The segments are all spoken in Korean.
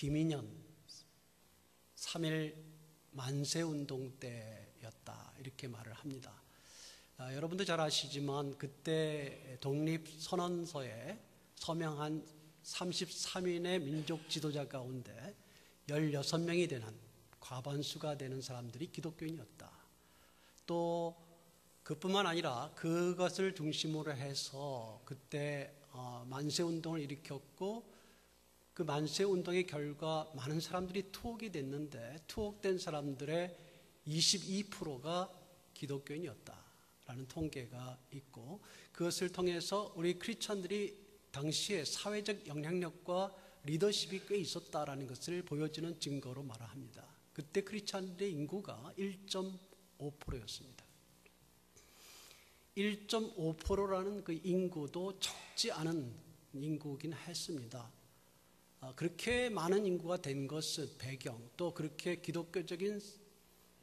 김인현 3.1 만세운동 때였다, 이렇게 말을 합니다. 여러분도 잘 아시지만 그때 독립선언서에 서명한 33인의 민족 지도자 가운데 16명이 되는, 과반수가 되는 사람들이 기독교인이었다. 또 그뿐만 아니라 그것을 중심으로 해서 그때 만세운동을 일으켰고, 그 만세운동의 결과 많은 사람들이 투옥이 됐는데 투옥된 사람들의 22%가 기독교인이었다라는 통계가 있고, 그것을 통해서 우리 크리스천들이 당시에 사회적 영향력과 리더십이 꽤 있었다라는 것을 보여주는 증거로 말합니다. 그때 크리스천들의 인구가 1.5%였습니다. 1.5%라는 그 인구도 적지 않은 인구긴 했습니다. 그렇게 많은 인구가 된 것은 배경, 또 그렇게 기독교적인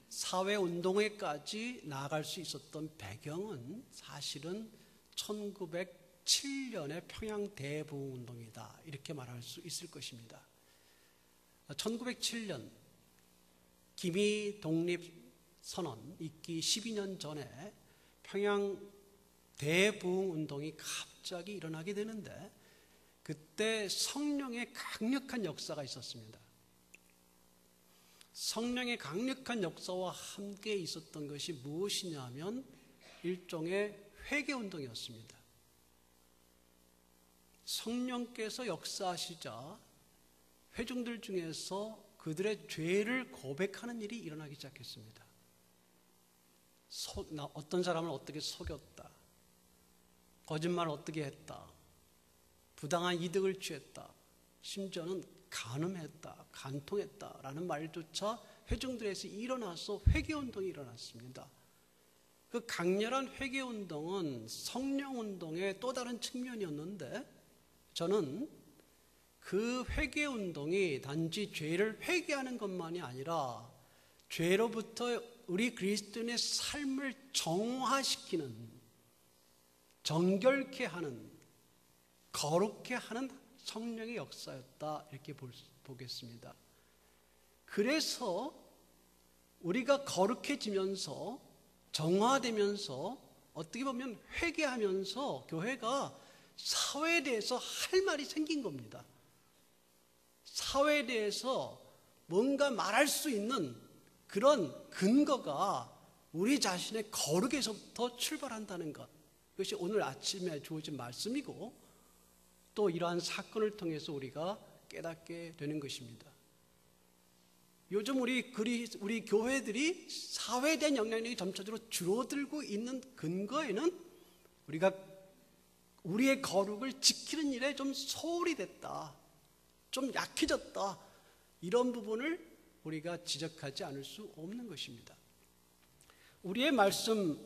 사회운동에까지 나아갈 수 있었던 배경은 사실은 1907년의 평양 대부흥운동이다, 이렇게 말할 수 있을 것입니다. 1907년 김이 독립선언 있기 12년 전에 평양 대부흥운동이 갑자기 일어나게 되는데, 그때 성령의 강력한 역사가 있었습니다. 성령의 강력한 역사와 함께 있었던 것이 무엇이냐면 일종의 회개운동이었습니다. 성령께서 역사하시자 회중들 중에서 그들의 죄를 고백하는 일이 일어나기 시작했습니다. 어떤 사람을 어떻게 속였다, 거짓말을 어떻게 했다, 부당한 이득을 취했다, 심지어는 간음했다, 간통했다라는 말조차 회중들에서 일어나서 회개운동이 일어났습니다. 그 강렬한 회개운동은 성령운동의 또 다른 측면이었는데, 저는 그 회개운동이 단지 죄를 회개하는 것만이 아니라 죄로부터 우리 그리스도인의 삶을 정화시키는, 정결케 하는, 거룩케 하는 성령의 역사였다, 이렇게 보겠습니다. 그래서 우리가 거룩해지면서 정화되면서 어떻게 보면 회개하면서 교회가 사회에 대해서 할 말이 생긴 겁니다. 사회에 대해서 뭔가 말할 수 있는 그런 근거가 우리 자신의 거룩에서부터 출발한다는 것, 이것이 오늘 아침에 주어진 말씀이고, 또 이러한 사건을 통해서 우리가 깨닫게 되는 것입니다. 요즘 우리 교회들이 사회에 대한 영향력이 점차적으로 줄어들고 있는 근거에는 우리가 우리의 거룩을 지키는 일에 좀 소홀히 됐다, 좀 약해졌다, 이런 부분을 우리가 지적하지 않을 수 없는 것입니다. 우리의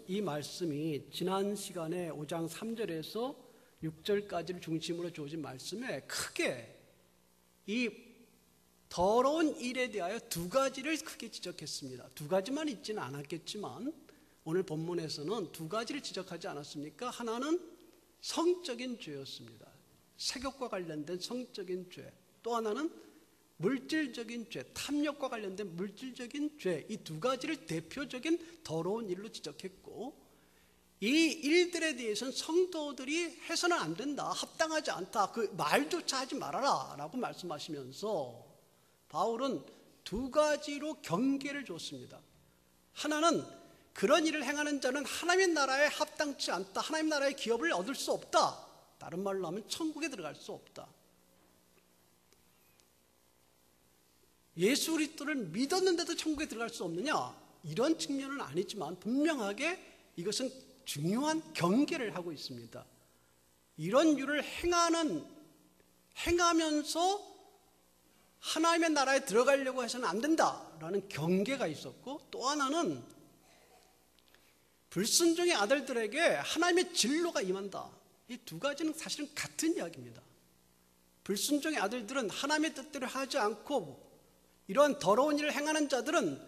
이 말씀이 지난 시간에 5장 3절에서 6절까지를 중심으로 주어진 말씀에 크게 이 더러운 일에 대하여 두 가지를 크게 지적했습니다. 두 가지만 있지는 않았겠지만 오늘 본문에서는 두 가지를 지적하지 않았습니까? 하나는 성적인 죄였습니다. 색욕과 관련된 성적인 죄, 또 하나는 물질적인 죄, 탐욕과 관련된 물질적인 죄, 이 두 가지를 대표적인 더러운 일로 지적했고, 이 일들에 대해서는 성도들이 해서는 안 된다, 합당하지 않다, 그 말조차 하지 말아라 라고 말씀하시면서 바울은 두 가지로 경계를 줬습니다. 하나는 그런 일을 행하는 자는 하나님의 나라에 합당치 않다, 하나님의 나라의 기업을 얻을 수 없다, 다른 말로 하면 천국에 들어갈 수 없다. 예수 그리스도를 믿었는데도 천국에 들어갈 수 없느냐, 이런 측면은 아니지만 분명하게 이것은 중요한 경계를 하고 있습니다. 이런 일을 행하면서 하나님의 나라에 들어가려고 해서는 안 된다라는 경계가 있었고, 또 하나는 불순종의 아들들에게 하나님의 진로가 임한다. 이 두 가지는 사실은 같은 이야기입니다. 불순종의 아들들은 하나님의 뜻대로 하지 않고 이러한 더러운 일을 행하는 자들은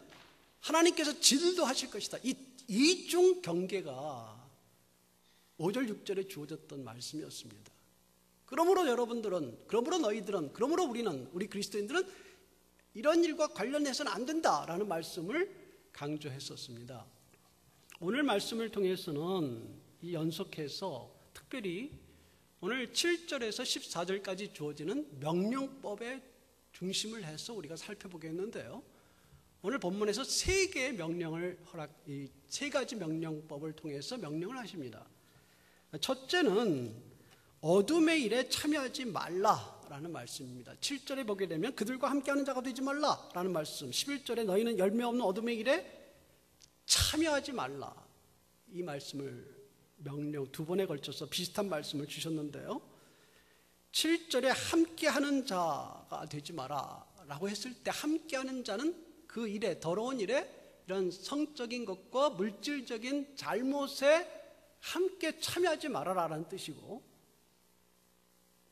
하나님께서 진도하실 것이다. 이 이중 경계가 5절 6절에 주어졌던 말씀이었습니다. 그러므로 여러분들은, 그러므로 너희들은, 그러므로 우리는, 우리 그리스도인들은 이런 일과 관련해서는 안 된다라는 말씀을 강조했었습니다. 오늘 말씀을 통해서는 이 연속해서 특별히 오늘 7절에서 14절까지 주어지는 명령법에 중심을 해서 우리가 살펴보겠는데요. 오늘 본문에서 세 개의 명령을 이 세 가지 명령법을 통해서 명령을 하십니다. 첫째는 어둠의 일에 참여하지 말라라는 말씀입니다. 7절에 보게 되면 그들과 함께하는 자가 되지 말라라는 말씀, 11절에 너희는 열매 없는 어둠의 일에 참여하지 말라, 이 말씀을 명령 두 번에 걸쳐서 비슷한 말씀을 주셨는데요. 7절에 함께하는 자가 되지 마라 라고 했을 때 함께하는 자는 그 일에, 더러운 일에, 이런 성적인 것과 물질적인 잘못에 함께 참여하지 말아라라는 뜻이고,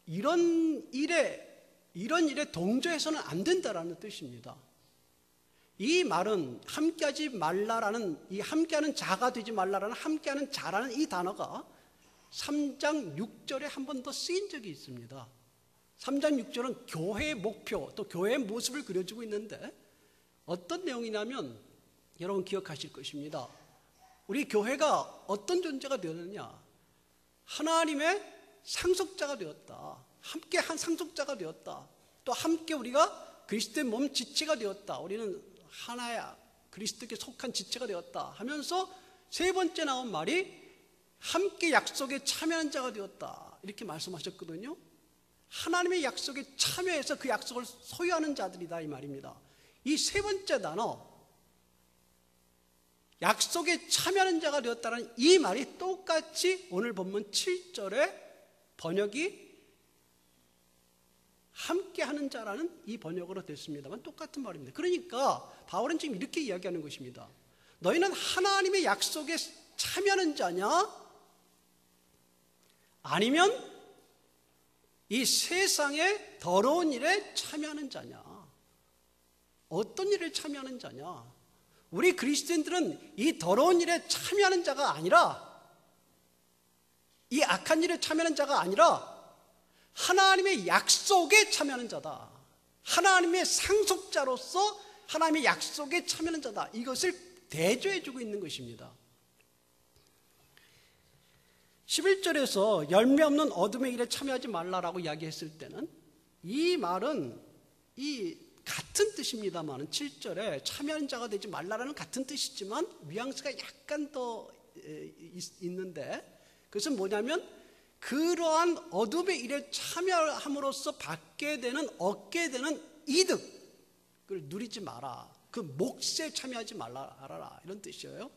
이런 일에 동조해서는 안 된다라는 뜻입니다. 이 말은 함께하지 말라라는, 이 함께하는 자가 되지 말라라는 함께하는 자라는 이 단어가 3장 6절에 한 번 더 쓰인 적이 있습니다. 3장 6절은 교회의 목표, 또 교회의 모습을 그려주고 있는데 어떤 내용이냐면 여러분 기억하실 것입니다. 우리 교회가 어떤 존재가 되었느냐? 하나님의 상속자가 되었다. 함께 한 상속자가 되었다. 또 함께 우리가 그리스도의 몸 지체가 되었다. 우리는 하나야, 그리스도께 속한 지체가 되었다 하면서 세 번째 나온 말이 함께 약속에 참여하는 자가 되었다, 이렇게 말씀하셨거든요. 하나님의 약속에 참여해서 그 약속을 소유하는 자들이다, 이 말입니다. 이 세 번째 단어, 약속에 참여하는 자가 되었다는 이 말이 똑같이 오늘 본문 7절에 번역이 함께하는 자라는 이 번역으로 됐습니다만 똑같은 말입니다. 그러니까 바울은 지금 이렇게 이야기하는 것입니다. 너희는 하나님의 약속에 참여하는 자냐? 아니면 이 세상의 더러운 일에 참여하는 자냐? 어떤 일에 참여하는 자냐? 우리 그리스도인들은 이 더러운 일에 참여하는 자가 아니라, 이 악한 일에 참여하는 자가 아니라 하나님의 약속에 참여하는 자다. 하나님의 상속자로서 하나님의 약속에 참여하는 자다. 이것을 대조해주고 있는 것입니다. 11절에서 열매 없는 어둠의 일에 참여하지 말라라고 이야기했을 때는 이 말은 이 같은 뜻입니다만 7절에 참여하는 자가 되지 말라라는 같은 뜻이지만 뉘앙스가 약간 더 있는데, 그것은 뭐냐면 그러한 어둠의 일에 참여함으로써 얻게 되는 이득을 누리지 마라. 그 몫에 참여하지 말라, 이런 뜻이에요.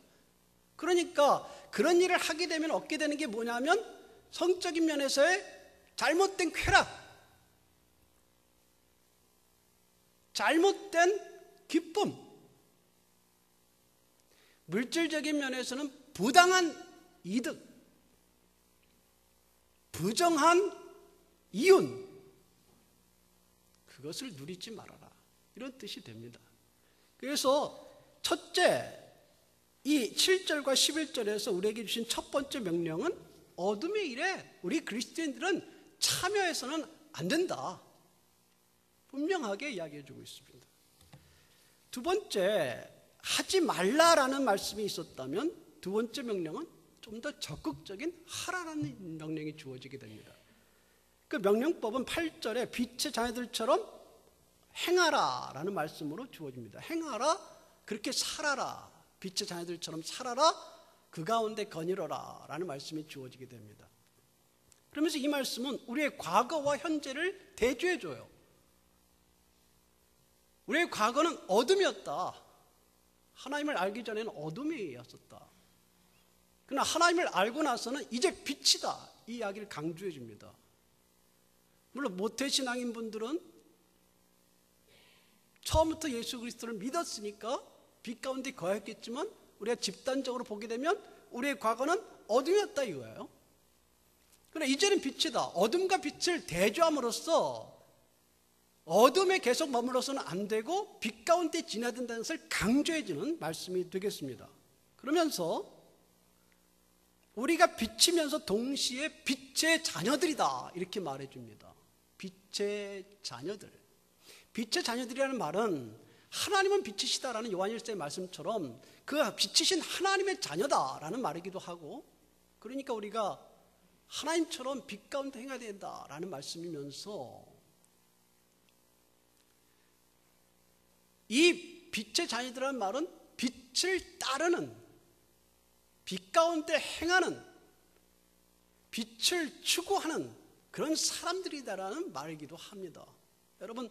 그러니까 그런 일을 하게 되면 얻게 되는 게 뭐냐면 성적인 면에서의 잘못된 쾌락, 잘못된 기쁨, 물질적인 면에서는 부당한 이득, 부정한 이윤, 그것을 누리지 말아라, 이런 뜻이 됩니다. 그래서 첫째, 이 7절과 11절에서 우리에게 주신 첫 번째 명령은 어둠의 일에 우리 그리스도인들은 참여해서는 안 된다, 분명하게 이야기해주고 있습니다. 두 번째, 하지 말라라는 말씀이 있었다면 두 번째 명령은 좀 더 적극적인 하라라는 명령이 주어지게 됩니다. 그 명령법은 8절에 빛의 자녀들처럼 행하라라는 말씀으로 주어집니다. 행하라, 그렇게 살아라, 빛의 자녀들처럼 살아라, 그 가운데 거닐어라 라는 말씀이 주어지게 됩니다. 그러면서 이 말씀은 우리의 과거와 현재를 대조해줘요. 우리의 과거는 어둠이었다. 하나님을 알기 전에는 어둠이었었다. 그러나 하나님을 알고 나서는 이제 빛이다, 이 이야기를 강조해 줍니다. 물론 모태신앙인 분들은 처음부터 예수 그리스도를 믿었으니까 빛 가운데 거했겠지만 우리가 집단적으로 보게 되면 우리의 과거는 어둠이었다 이거예요. 그러나 이제는 빛이다. 어둠과 빛을 대조함으로써 어둠에 계속 머물러서는 안 되고 빛 가운데 지나야 된다는 것을 강조해 주는 말씀이 되겠습니다. 그러면서 우리가 비치면서 동시에 빛의 자녀들이다 이렇게 말해줍니다. 빛의 자녀들. 빛의 자녀들이라는 말은 하나님은 빛이시다라는 요한일서의 말씀처럼 그 빛이신 하나님의 자녀다라는 말이기도 하고, 그러니까 우리가 하나님처럼 빛 가운데 행해야 된다라는 말씀이면서, 이 빛의 자녀들이라는 말은 빛을 따르는, 빛 가운데 행하는, 빛을 추구하는 그런 사람들이다라는 말이기도 합니다. 여러분,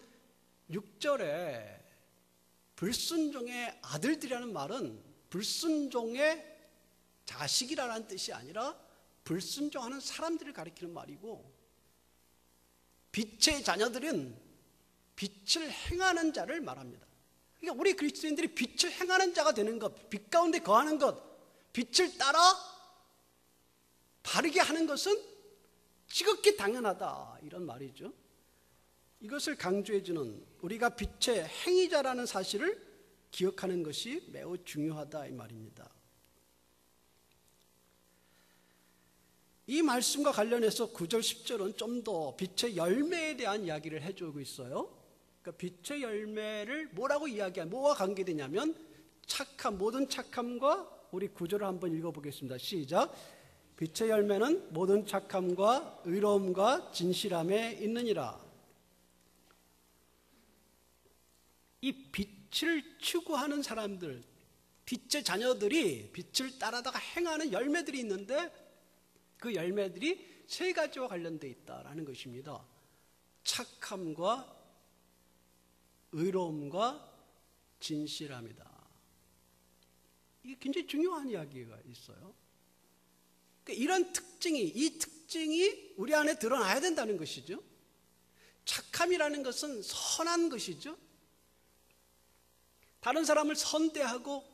6절에 불순종의 아들들이라는 말은 불순종의 자식이라는 뜻이 아니라 불순종하는 사람들을 가리키는 말이고, 빛의 자녀들은 빛을 행하는 자를 말합니다. 그러니까 우리 그리스도인들이 빛을 행하는 자가 되는 것, 빛 가운데 거하는 것, 빛을 따라 바르게 하는 것은 지극히 당연하다 이런 말이죠. 이것을 강조해주는, 우리가 빛의 행위자라는 사실을 기억하는 것이 매우 중요하다 이 말입니다. 이 말씀과 관련해서 9절 10절은 좀 더 빛의 열매에 대한 이야기를 해주고 있어요. 그러니까 빛의 열매를 뭐라고 뭐와 관계되냐면 착함, 모든 착함과, 우리 9절을 한번 읽어보겠습니다. 시작. 빛의 열매는 모든 착함과 의로움과 진실함에 있느니라. 이 빛을 추구하는 사람들, 빛의 자녀들이 빛을 따라다가 행하는 열매들이 있는데, 그 열매들이 세 가지와 관련되어 있다라는 것입니다. 착함과 의로움과 진실함이다. 이게 굉장히 중요한 이야기가 있어요. 그러니까 이런 이 특징이 우리 안에 드러나야 된다는 것이죠. 착함이라는 것은 선한 것이죠. 다른 사람을 선대하고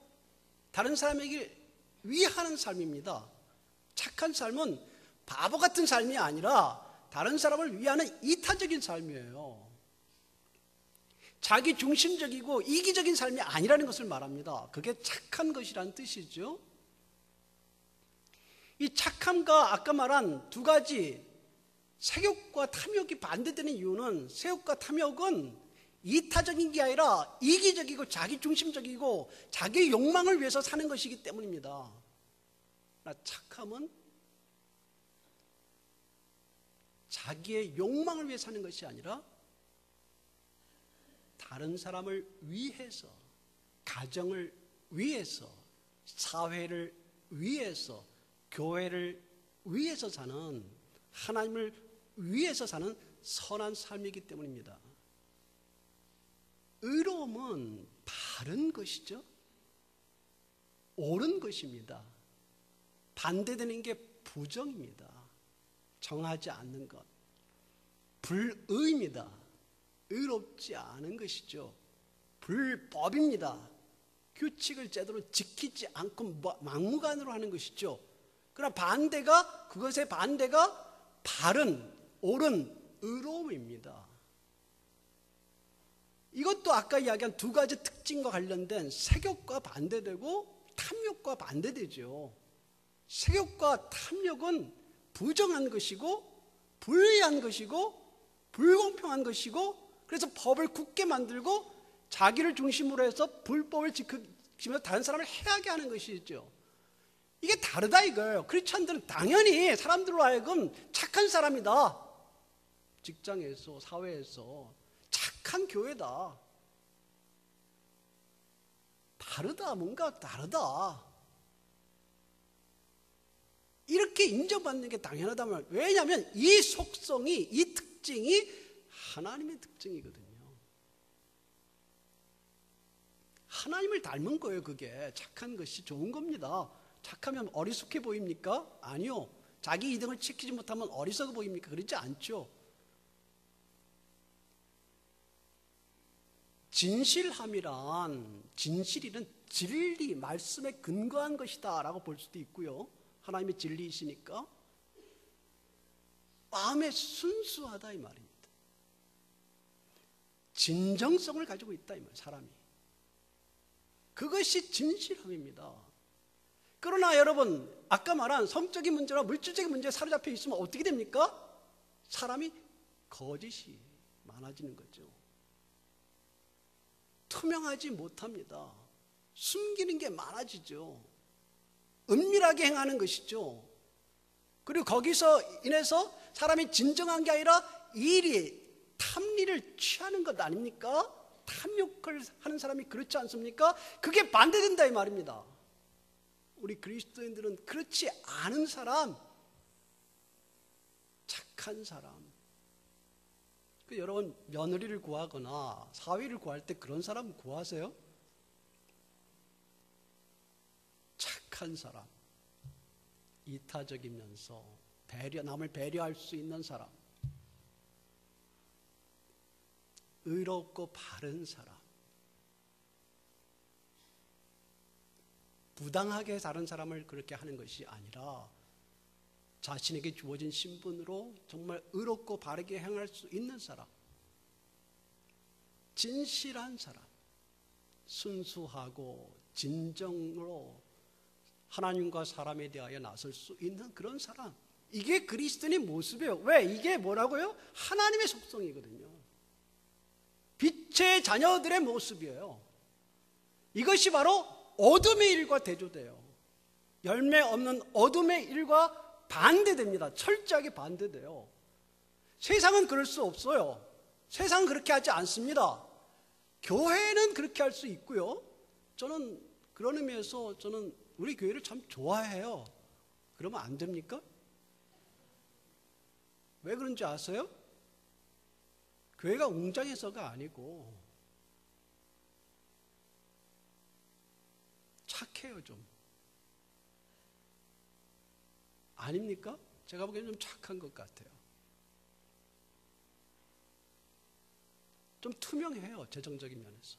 다른 사람에게 위하는 삶입니다. 착한 삶은 바보 같은 삶이 아니라 다른 사람을 위하는 이타적인 삶이에요. 자기 중심적이고 이기적인 삶이 아니라는 것을 말합니다. 그게 착한 것이라는 뜻이죠. 이 착함과 아까 말한 두 가지, 세욕과 탐욕이 반대되는 이유는, 세욕과 탐욕은 이타적인 게 아니라 이기적이고 자기중심적이고 자기의 욕망을 위해서 사는 것이기 때문입니다. 착함은 자기의 욕망을 위해 사는 것이 아니라 다른 사람을 위해서, 가정을 위해서, 사회를 위해서, 교회를 위해서 사는, 하나님을 위해서 사는 선한 삶이기 때문입니다. 의로움은 바른 것이죠. 옳은 것입니다. 반대되는 게 부정입니다. 정하지 않는 것. 불의입니다. 의롭지 않은 것이죠. 불법입니다. 규칙을 제대로 지키지 않고 막무가내로 하는 것이죠. 그러나 그것의 반대가 바른, 옳은 의로움입니다. 이것도 아까 이야기한 두 가지 특징과 관련된 색욕과 반대되고 탐욕과 반대되죠. 색욕과 탐욕은 부정한 것이고 불의한 것이고 불공평한 것이고, 그래서 법을 굳게 만들고 자기를 중심으로 해서 불법을 지키면서 다른 사람을 해하게 하는 것이죠. 이게 다르다 이거예요. 크리스찬들은 당연히 사람들로 하여금 착한 사람이다. 직장에서, 사회에서 착한 교회다. 다르다, 뭔가 다르다. 이렇게 인정받는 게 당연하다면, 왜냐하면 이 속성이, 이 특징이 하나님의 특징이거든요. 하나님을 닮은 거예요. 그게 착한 것이 좋은 겁니다. 착하면 어리숙해 보입니까? 아니요. 자기 이득을 지키지 못하면 어리석어 보입니까? 그렇지 않죠. 진실함이란, 진실이란 진리, 말씀에 근거한 것이다 라고 볼 수도 있고요. 하나님의 진리이시니까. 마음에 순수하다 이 말입니다. 진정성을 가지고 있다 이 말, 사람이. 그것이 진실함입니다. 그러나 여러분, 아까 말한 성적인 문제나 물질적인 문제에 사로잡혀 있으면 어떻게 됩니까? 사람이 거짓이 많아지는 거죠. 투명하지 못합니다. 숨기는 게 많아지죠. 은밀하게 행하는 것이죠. 그리고 거기서 인해서 사람이 진정한 게 아니라 탐리를 취하는 것 아닙니까? 탐욕을 하는 사람이 그렇지 않습니까? 그게 반대된다 이 말입니다. 우리 그리스도인들은 그렇지 않은 사람, 착한 사람. 여러분, 며느리를 구하거나 사위를 구할 때 그런 사람 구하세요? 착한 사람, 이타적이면서 남을 배려할 수 있는 사람, 의롭고 바른 사람, 부당하게 다른 사람을 그렇게 하는 것이 아니라 자신에게 주어진 신분으로 정말 의롭고 바르게 행할 수 있는 사람, 진실한 사람, 순수하고 진정으로 하나님과 사람에 대하여 나설 수 있는 그런 사람. 이게 그리스도인의 모습이에요. 왜? 이게 뭐라고요? 하나님의 속성이거든요. 빛의 자녀들의 모습이에요. 이것이 바로 어둠의 일과 대조돼요. 열매 없는 어둠의 일과 반대됩니다. 철저하게 반대돼요. 세상은 그럴 수 없어요. 세상은 그렇게 하지 않습니다. 교회는 그렇게 할 수 있고요. 저는 그런 의미에서 저는 우리 교회를 참 좋아해요. 그러면 안 됩니까? 왜 그런지 아세요? 교회가 웅장해서가 아니고 착해요 좀. 아닙니까? 제가 보기에는 좀 착한 것 같아요. 좀 투명해요, 재정적인 면에서.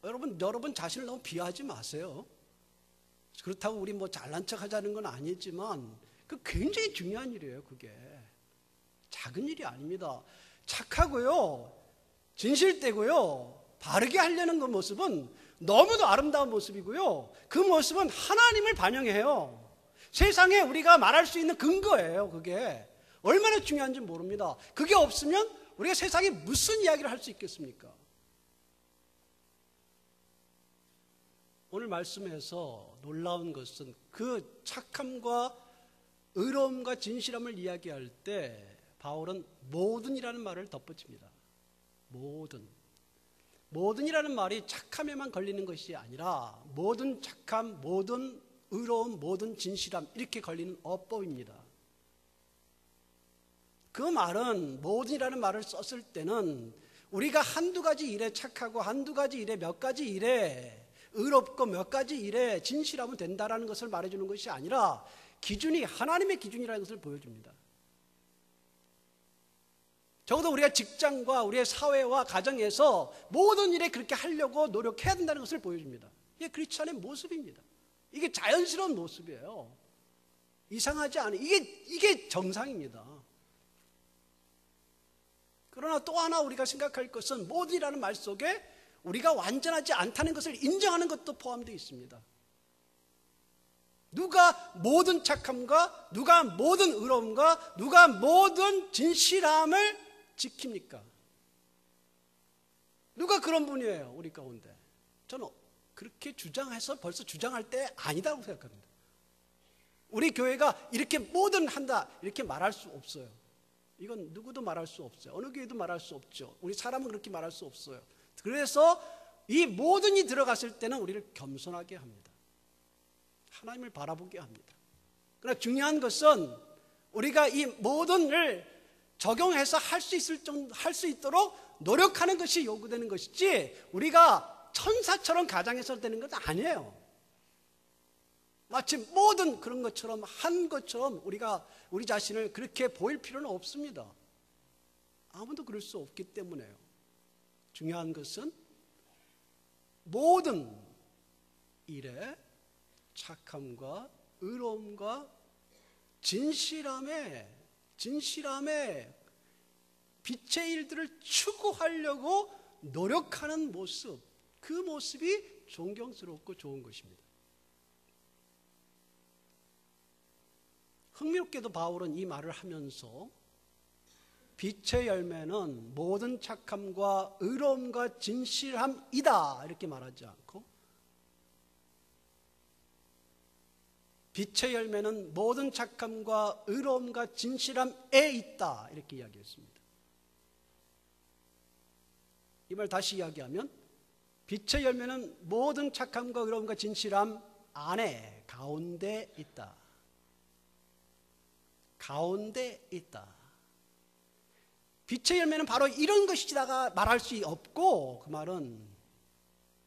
여러분 자신을 너무 비하하지 마세요. 그렇다고 우리 뭐 잘난 척 하자는 건 아니지만 그 굉장히 중요한 일이에요. 그게 작은 일이 아닙니다. 착하고요, 진실되고요, 바르게 하려는 그 모습은 너무도 아름다운 모습이고요, 그 모습은 하나님을 반영해요. 세상에 우리가 말할 수 있는 근거예요. 그게 얼마나 중요한지 모릅니다. 그게 없으면 우리가 세상에 무슨 이야기를 할 수 있겠습니까? 오늘 말씀에서 놀라운 것은 그 착함과 의로움과 진실함을 이야기할 때 바울은 모든이라는 말을 덧붙입니다. 모든이라는 말이 착함에만 걸리는 것이 아니라 모든 착함, 모든 의로움, 모든 진실함 이렇게 걸리는 어법입니다. 그 말은 모든이라는 말을 썼을 때는 우리가 한두 가지 일에 착하고 한두 가지 일에 몇 가지 일에 의롭고 몇 가지 일에 진실하면 된다라는 것을 말해주는 것이 아니라 기준이 하나님의 기준이라는 것을 보여줍니다. 적어도 우리가 직장과 우리의 사회와 가정에서 모든 일에 그렇게 하려고 노력해야 된다는 것을 보여줍니다. 이게 크리스찬의 모습입니다. 이게 자연스러운 모습이에요. 이상하지 않아요. 이게 정상입니다. 그러나 또 하나 우리가 생각할 것은 모든이라는 말 속에 우리가 완전하지 않다는 것을 인정하는 것도 포함되어 있습니다. 누가 모든 착함과 누가 모든 의로움과 누가 모든 진실함을 지킵니까? 누가 그런 분이에요, 우리 가운데? 저는 그렇게 주장해서 벌써 주장할 때 아니다고 생각합니다. 우리 교회가 이렇게 뭐든 한다 이렇게 말할 수 없어요. 이건 누구도 말할 수 없어요. 어느 교회도 말할 수 없죠. 우리 사람은 그렇게 말할 수 없어요. 그래서 이 모든이 들어갔을 때는 우리를 겸손하게 합니다. 하나님을 바라보게 합니다. 그러나 중요한 것은 우리가 이 모든을 적용해서 할 수 있도록 노력하는 것이 요구되는 것이지 우리가 천사처럼 가장해서 되는 건 아니에요. 마치 모든 그런 것처럼 한 것처럼 우리가 우리 자신을 그렇게 보일 필요는 없습니다. 아무도 그럴 수 없기 때문에요. 중요한 것은 모든 일에 착함과 의로움과 진실함에 빛의 일들을 추구하려고 노력하는 모습, 그 모습이 존경스럽고 좋은 것입니다. 흥미롭게도 바울은 이 말을 하면서 빛의 열매는 모든 착함과 의로움과 진실함이다 이렇게 말하지 않고 빛의 열매는 모든 착함과 의로움과 진실함에 있다 이렇게 이야기했습니다. 이 말 다시 이야기하면 빛의 열매는 모든 착함과 의로움과 진실함 안에 가운데 있다. 가운데 있다. 빛의 열매는 바로 이런 것이다가 말할 수 없고 그 말은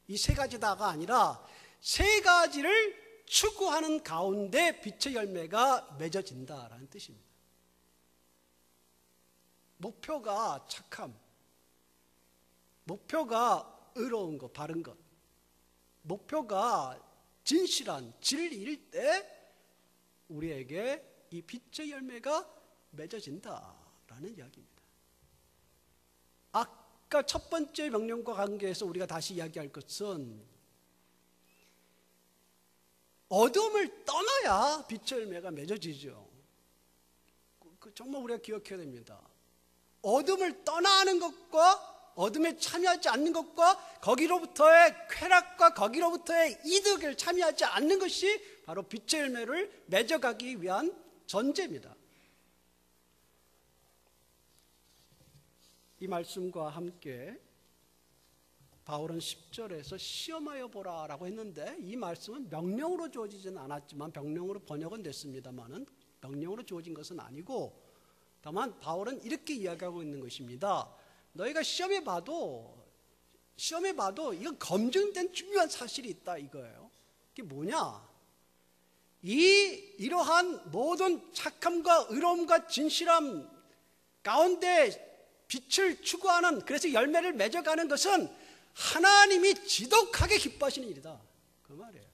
이 세 가지다가 아니라 세 가지를 추구하는 가운데 빛의 열매가 맺어진다라는 뜻입니다. 목표가 착함, 목표가 의로운 것, 바른 것, 목표가 진실한 진리일 때 우리에게 이 빛의 열매가 맺어진다라는 이야기입니다. 아까 첫 번째 명령과 관계해서 우리가 다시 이야기할 것은 어둠을 떠나야 빛의 열매가 맺어지죠. 정말 우리가 기억해야 됩니다. 어둠을 떠나는 것과 어둠에 참여하지 않는 것과 거기로부터의 쾌락과 거기로부터의 이득을 참여하지 않는 것이 바로 빛의 열매를 맺어가기 위한 전제입니다. 이 말씀과 함께 바울은 10절에서 시험하여 보라 라고 했는데 이 말씀은 명령으로 주어지지는 않았지만 병령으로 번역은 됐습니다만 명령으로 주어진 것은 아니고 다만 바울은 이렇게 이야기하고 있는 것입니다. 너희가 시험해 봐도 이건 검증된 중요한 사실이 있다 이거예요. 이게 뭐냐? 이러한 모든 착함과 의로움과 진실함 가운데 빛을 추구하는 그래서 열매를 맺어가는 것은 하나님이 지독하게 기뻐하시는 일이다. 그 말이에요.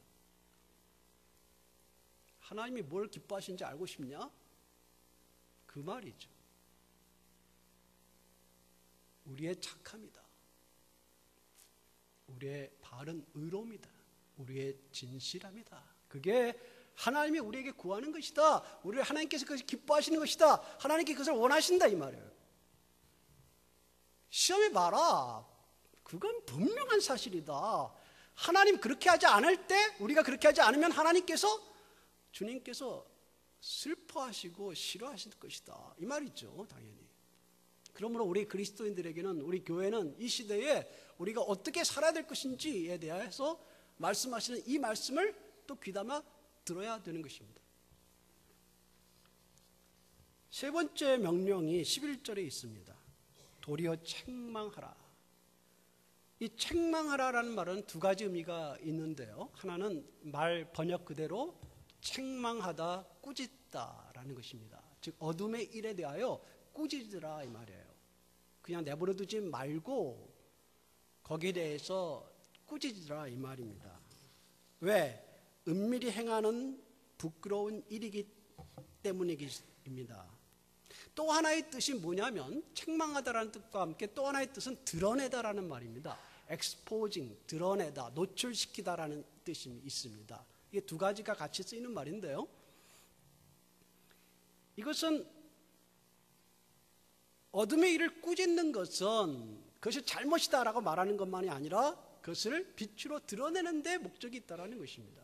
하나님이 뭘 기뻐하시는지 알고 싶냐? 그 말이죠. 우리의 착함이다. 우리의 바른 의로움이다. 우리의 진실함이다. 그게 하나님이 우리에게 구하는 것이다. 우리를 하나님께서 그것을 기뻐하시는 것이다. 하나님께 그것을 원하신다 이 말이에요. 시험해 봐라. 그건 분명한 사실이다. 하나님 그렇게 하지 않을 때 우리가 그렇게 하지 않으면 주님께서 슬퍼하시고 싫어하실 것이다. 이 말이죠. 당연히. 그러므로 우리 그리스도인들에게는 우리 교회는 이 시대에 우리가 어떻게 살아야 될 것인지에 대해서 말씀하시는 이 말씀을 또 귀담아 들어야 되는 것입니다. 세 번째 명령이 11절에 있습니다. 도리어 책망하라. 이 책망하라라는 말은 두 가지 의미가 있는데요. 하나는 말 번역 그대로 책망하다, 꾸짖다라는 것입니다. 즉 어둠의 일에 대하여 꾸짖으라 이 말이에요. 그냥 내버려 두지 말고 거기에 대해서 꾸짖으라 이 말입니다. 왜? 은밀히 행하는 부끄러운 일이기 때문입니다. 또 하나의 뜻이 뭐냐면 책망하다라는 뜻과 함께 또 하나의 뜻은 드러내다라는 말입니다. exposing, 드러내다, 노출시키다라는 뜻이 있습니다. 이게 두 가지가 같이 쓰이는 말인데요. 이것은 어둠의 일을 꾸짖는 것은 그것이 잘못이다라고 말하는 것만이 아니라 그것을 빛으로 드러내는 데 목적이 있다라는 것입니다.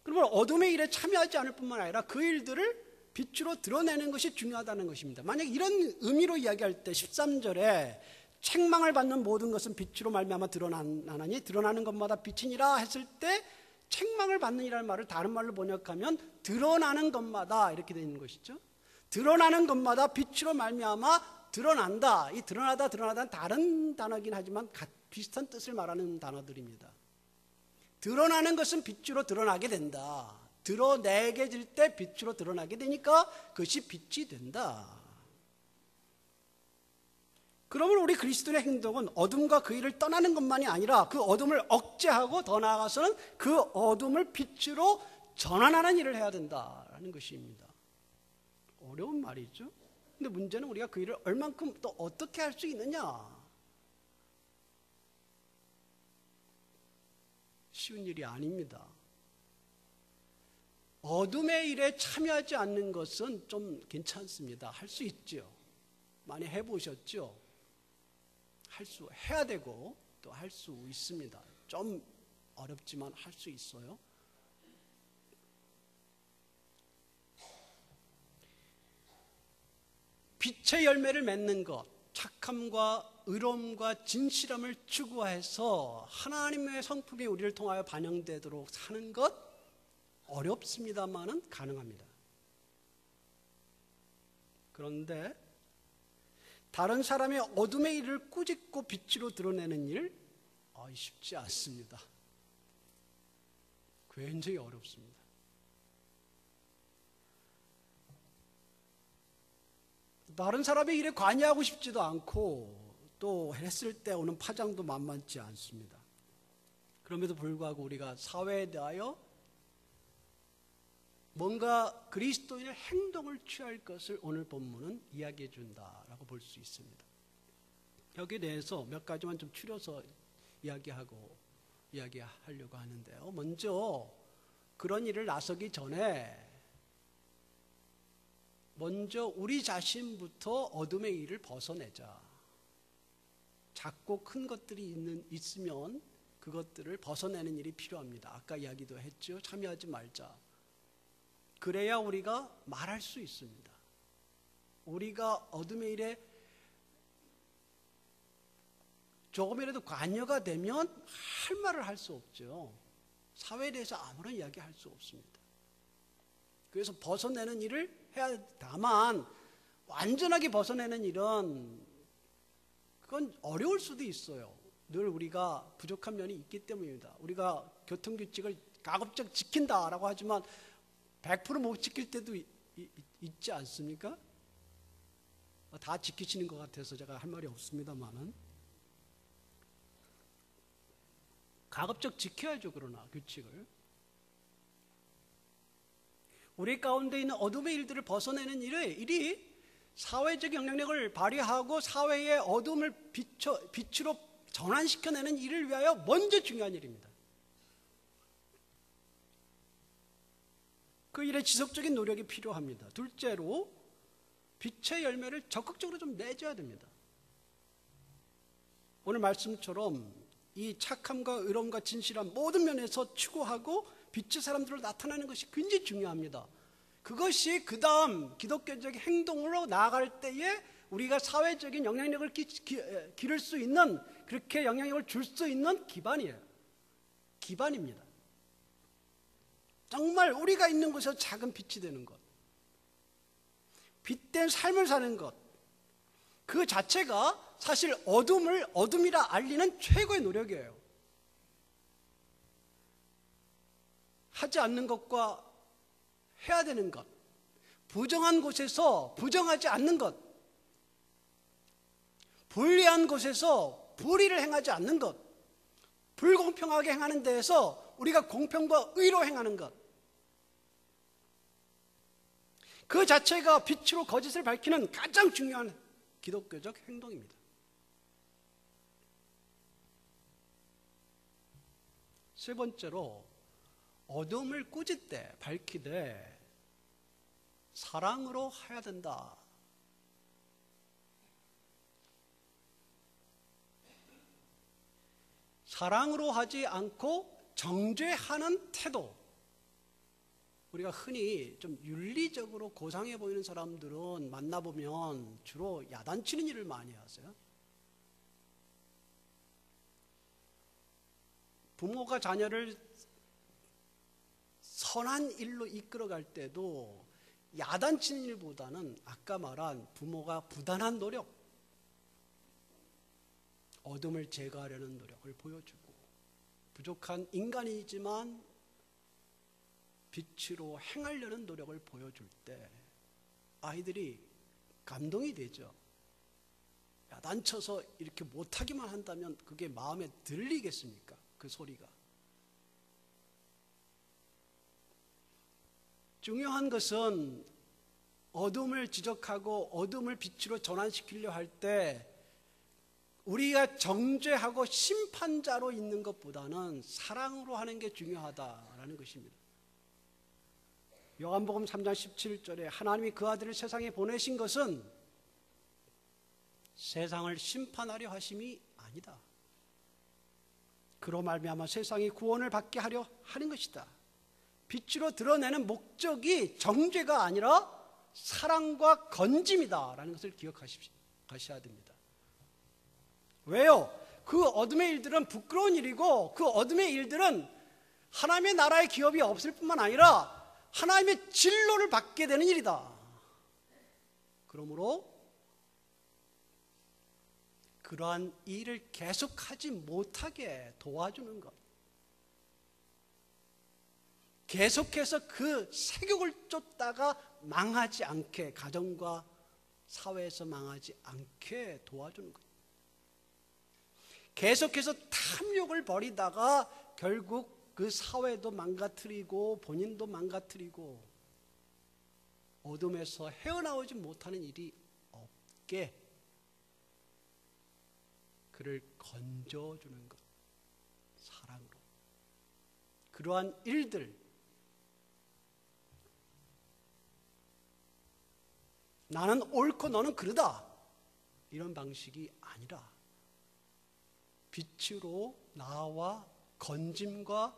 그러면 어둠의 일에 참여하지 않을 뿐만 아니라 그 일들을 빛으로 드러내는 것이 중요하다는 것입니다. 만약 이런 의미로 이야기할 때 13절에 책망을 받는 모든 것은 빛으로 말미암아 드러나나니 드러나는 것마다 빛이니라 했을 때 책망을 받는 이라는 말을 다른 말로 번역하면 드러나는 것마다 이렇게 되어 있는 것이죠. 드러나는 것마다 빛으로 말미암아 드러난다. 이 드러나다는 다른 단어이긴 하지만 비슷한 뜻을 말하는 단어들입니다. 드러나는 것은 빛으로 드러나게 된다. 드러내게 될 때 빛으로 드러나게 되니까 그것이 빛이 된다. 그러면 우리 그리스도의 행동은 어둠과 그 일을 떠나는 것만이 아니라 그 어둠을 억제하고 더 나아가서는 그 어둠을 빛으로 전환하는 일을 해야 된다라는 것입니다. 어려운 말이죠. 근데 문제는 우리가 그 일을 얼만큼 또 어떻게 할 수 있느냐. 쉬운 일이 아닙니다. 어둠의 일에 참여하지 않는 것은 좀 괜찮습니다. 할 수 있죠. 많이 해보셨죠? 해야 되고 또 할 수 있습니다. 좀 어렵지만 할 수 있어요. 빛의 열매를 맺는 것, 착함과 의로움과 진실함을 추구해서 하나님의 성품이 우리를 통하여 반영되도록 사는 것 어렵습니다만은 가능합니다. 그런데 다른 사람의 어둠의 일을 꾸짖고 빛으로 드러내는 일 쉽지 않습니다. 굉장히 어렵습니다. 다른 사람의 일에 관여하고 싶지도 않고 또 했을 때 오는 파장도 만만치 않습니다. 그럼에도 불구하고 우리가 사회에 대하여 뭔가 그리스도인의 행동을 취할 것을 오늘 본문은 이야기해 준다라고 볼 수 있습니다. 여기에 대해서 몇 가지만 좀 추려서 이야기하려고 하는데요. 먼저 그런 일을 나서기 전에 먼저 우리 자신부터 어둠의 일을 벗어내자. 작고 큰 것들이 있으면 그것들을 벗어내는 일이 필요합니다. 아까 이야기도 했죠. 참여하지 말자. 그래야 우리가 말할 수 있습니다. 우리가 어둠의 일에 조금이라도 관여가 되면 할 말을 할 수 없죠. 사회에 대해서 아무런 이야기 할 수 없습니다. 그래서 벗어내는 일을 해야 다만 완전하게 벗어내는 일은 그건 어려울 수도 있어요. 늘 우리가 부족한 면이 있기 때문입니다. 우리가 교통규칙을 가급적 지킨다라고 하지만 100% 못 지킬 때도 있지 않습니까? 다 지키시는 것 같아서 제가 할 말이 없습니다만은 가급적 지켜야죠. 그러나 규칙을 우리 가운데 있는 어둠의 일들을 벗어내는 일이 사회적 영향력을 발휘하고 사회의 어둠을 빛으로 전환시켜내는 일을 위하여 먼저 중요한 일입니다. 그 일에 지속적인 노력이 필요합니다. 둘째로 빛의 열매를 적극적으로 좀 내줘야 됩니다. 오늘 말씀처럼 이 착함과 의로움과 진실함 모든 면에서 추구하고 빛의 사람들로 나타나는 것이 굉장히 중요합니다. 그것이 그 다음 기독교적 행동으로 나아갈 때에 우리가 사회적인 영향력을 기를 수 있는, 그렇게 영향력을 줄 수 있는 기반입니다. 정말 우리가 있는 곳에서 작은 빛이 되는 것, 빛된 삶을 사는 것, 그 자체가 사실 어둠을 어둠이라 알리는 최고의 노력이에요. 하지 않는 것과 해야 되는 것, 부정한 곳에서 부정하지 않는 것, 불리한 곳에서 불의를 행하지 않는 것, 불공평하게 행하는 데에서 우리가 공평과 의로 행하는 것, 그 자체가 빛으로 거짓을 밝히는 가장 중요한 기독교적 행동입니다. 세 번째로 어둠을 꾸짖되 밝히되 사랑으로 해야 된다. 사랑으로 하지 않고 정죄하는 태도. 우리가 흔히 좀 윤리적으로 고상해 보이는 사람들은 만나보면 주로 야단치는 일을 많이 하세요. 부모가 자녀를 선한 일로 이끌어갈 때도 야단치는 일보다는 아까 말한 부모가 부단한 노력, 어둠을 제거하려는 노력을 보여주고, 부족한 인간이지만 빛으로 행하려는 노력을 보여줄 때 아이들이 감동이 되죠. 야단쳐서 이렇게 못하기만 한다면 그게 마음에 들리겠습니까? 그 소리가. 중요한 것은 어둠을 지적하고 어둠을 빛으로 전환시키려 할 때 우리가 정죄하고 심판자로 있는 것보다는 사랑으로 하는 게 중요하다라는 것입니다. 요한복음 3장 17절에 하나님이 그 아들을 세상에 보내신 것은 세상을 심판하려 하심이 아니다. 그로 말미암아 세상이 구원을 받게 하려 하는 것이다. 빛으로 드러내는 목적이 정죄가 아니라 사랑과 건짐이다라는 것을 기억하셔야 됩니다. 왜요? 그 어둠의 일들은 부끄러운 일이고 그 어둠의 일들은 하나님의 나라의 기업이 없을 뿐만 아니라 하나님의 진로를 받게 되는 일이다. 그러므로 그러한 일을 계속하지 못하게 도와주는 것, 계속해서 그 세욕을 쫓다가 망하지 않게, 가정과 사회에서 망하지 않게 도와주는 것, 계속해서 탐욕을 벌이다가 결국 그 사회도 망가뜨리고 본인도 망가뜨리고 어둠에서 헤어나오지 못하는 일이 없게 그를 건져주는 것, 사랑으로. 그러한 일들, 나는 옳고 너는 그르다 이런 방식이 아니라 빛으로 나와 건짐과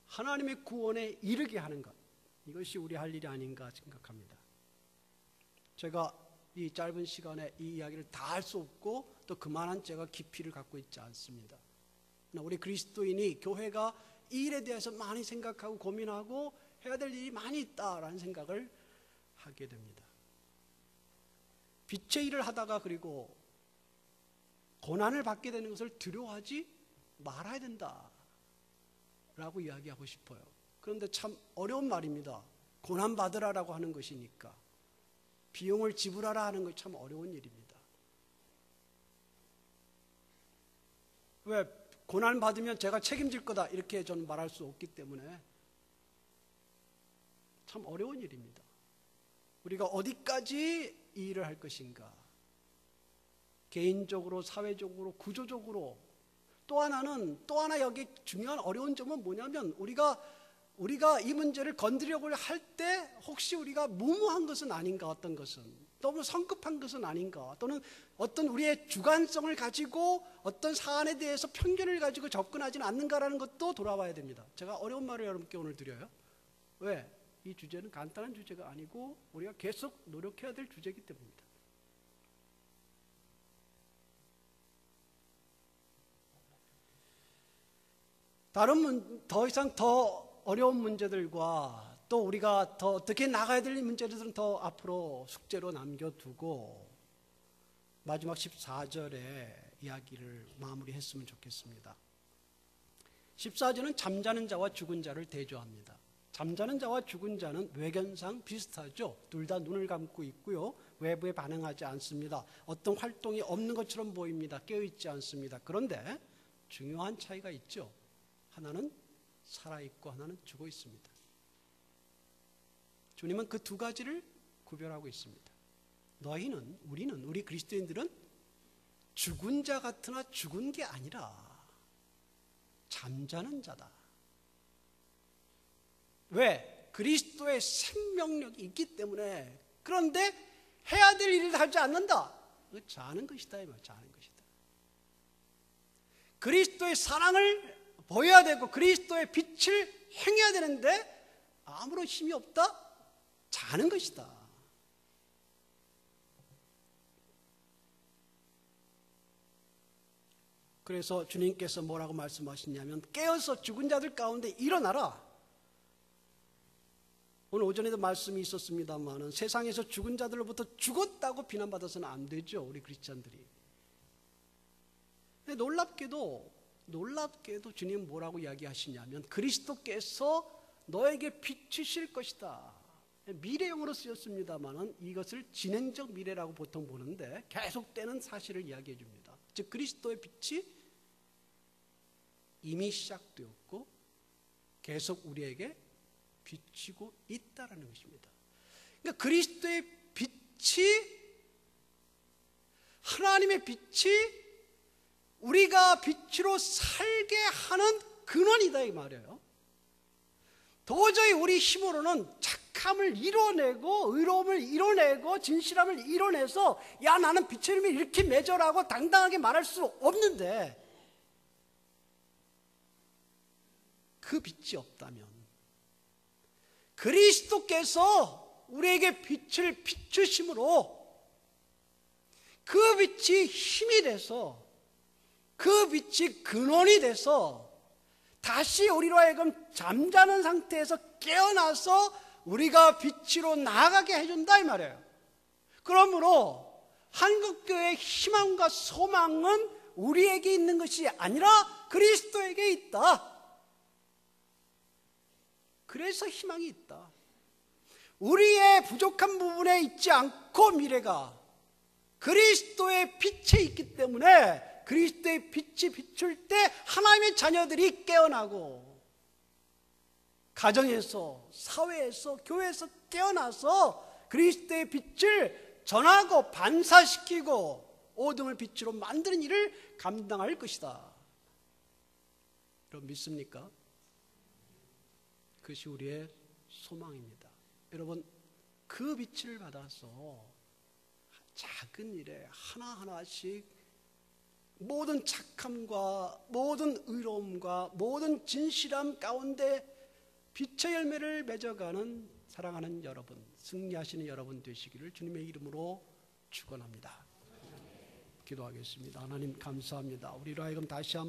하나님의 구원에 이르게 하는 것, 이것이 우리 할 일이 아닌가 생각합니다. 제가 이 짧은 시간에 이 이야기를 다 할 수 없고 또 그만한 제가 깊이를 갖고 있지 않습니다. 우리 그리스도인이 교회가 이 일에 대해서 많이 생각하고 고민하고 해야 될 일이 많이 있다라는 생각을 하게 됩니다. 빛의 일을 하다가 그리고 고난을 받게 되는 것을 두려워하지 말아야 된다라고 이야기하고 싶어요. 그런데 참 어려운 말입니다. 고난 받으라라고 하는 것이니까 비용을 지불하라 하는 것 참 어려운 일입니다. 왜? 고난 받으면 제가 책임질 거다 이렇게 저는 말할 수 없기 때문에 참 어려운 일입니다. 우리가 어디까지 이 일을 할 것인가? 개인적으로, 사회적으로, 구조적으로. 또 하나 여기 중요한 어려운 점은 뭐냐면 우리가 이 문제를 건드리려고 할 때 혹시 우리가 무모한 것은 아닌가, 어떤 것은 너무 성급한 것은 아닌가, 또는 어떤 우리의 주관성을 가지고 어떤 사안에 대해서 편견을 가지고 접근하지는 않는가라는 것도 돌아봐야 됩니다. 제가 어려운 말을 여러분께 오늘 드려요. 왜? 이 주제는 간단한 주제가 아니고 우리가 계속 노력해야 될 주제이기 때문입니다. 더 이상 더 어려운 문제들과 또 우리가 더 어떻게 나가야 될 문제들은 더 앞으로 숙제로 남겨두고 마지막 14절의 이야기를 마무리했으면 좋겠습니다. 14절은 잠자는 자와 죽은 자를 대조합니다. 잠자는 자와 죽은 자는 외견상 비슷하죠. 둘 다 눈을 감고 있고요. 외부에 반응하지 않습니다. 어떤 활동이 없는 것처럼 보입니다. 깨어있지 않습니다. 그런데 중요한 차이가 있죠. 하나는 살아있고 하나는 죽어 있습니다. 주님은 그 두 가지를 구별하고 있습니다. 우리 그리스도인들은 죽은 자 같으나 죽은 게 아니라 잠자는 자다. 왜? 그리스도의 생명력이 있기 때문에. 그런데 해야 될 일을 하지 않는다. 자는 것이다. 자는 것이다. 그리스도의 사랑을 보여야 되고 그리스도의 빛을 행해야 되는데 아무런 힘이 없다? 자는 것이다. 그래서 주님께서 뭐라고 말씀하시냐면 깨어서 죽은 자들 가운데 일어나라. 오늘 오전에도 말씀이 있었습니다만 세상에서 죽은 자들로부터 죽었다고 비난받아서는 안 되죠. 우리 크리스찬들이. 근데 놀랍게도 주님 뭐라고 이야기하시냐면 그리스도께서 너에게 비추실 것이다. 미래형으로 쓰였습니다만 이것을 진행적 미래라고 보통 보는데 계속되는 사실을 이야기해 줍니다. 즉 그리스도의 빛이 이미 시작되었고 계속 우리에게 비치고 있다라는 것입니다. 그러니까 그리스도의 빛이 하나님의 빛이 우리가 빛으로 살게 하는 근원이다 이 말이에요. 도저히 우리 힘으로는 착함을 이뤄내고 의로움을 이뤄내고 진실함을 이뤄내서 야 나는 빛의 이름이 이렇게 맺어라고 당당하게 말할 수 없는데, 그 빛이 없다면 그리스도께서 우리에게 빛을 비추심으로 그 빛이 힘이 돼서 그 빛이 근원이 돼서 다시 우리로 하여금 잠자는 상태에서 깨어나서 우리가 빛으로 나아가게 해준다 이 말이에요. 그러므로 한국교회의 희망과 소망은 우리에게 있는 것이 아니라 그리스도에게 있다. 그래서 희망이 있다. 우리의 부족한 부분에 있지 않고 미래가 그리스도의 빛에 있기 때문에 그리스도의 빛이 비출 때 하나님의 자녀들이 깨어나고 가정에서, 사회에서, 교회에서 깨어나서 그리스도의 빛을 전하고 반사시키고 어둠을 빛으로 만드는 일을 감당할 것이다. 여러분 믿습니까? 그것이 우리의 소망입니다. 여러분 그 빛을 받아서 작은 일에 하나하나씩 모든 착함과 모든 의로움과 모든 진실함 가운데 빛의 열매를 맺어가는 사랑하는 여러분, 승리하시는 여러분 되시기를 주님의 이름으로 축원합니다. 기도하겠습니다. 하나님 감사합니다. 우리로 하여금 다시 한번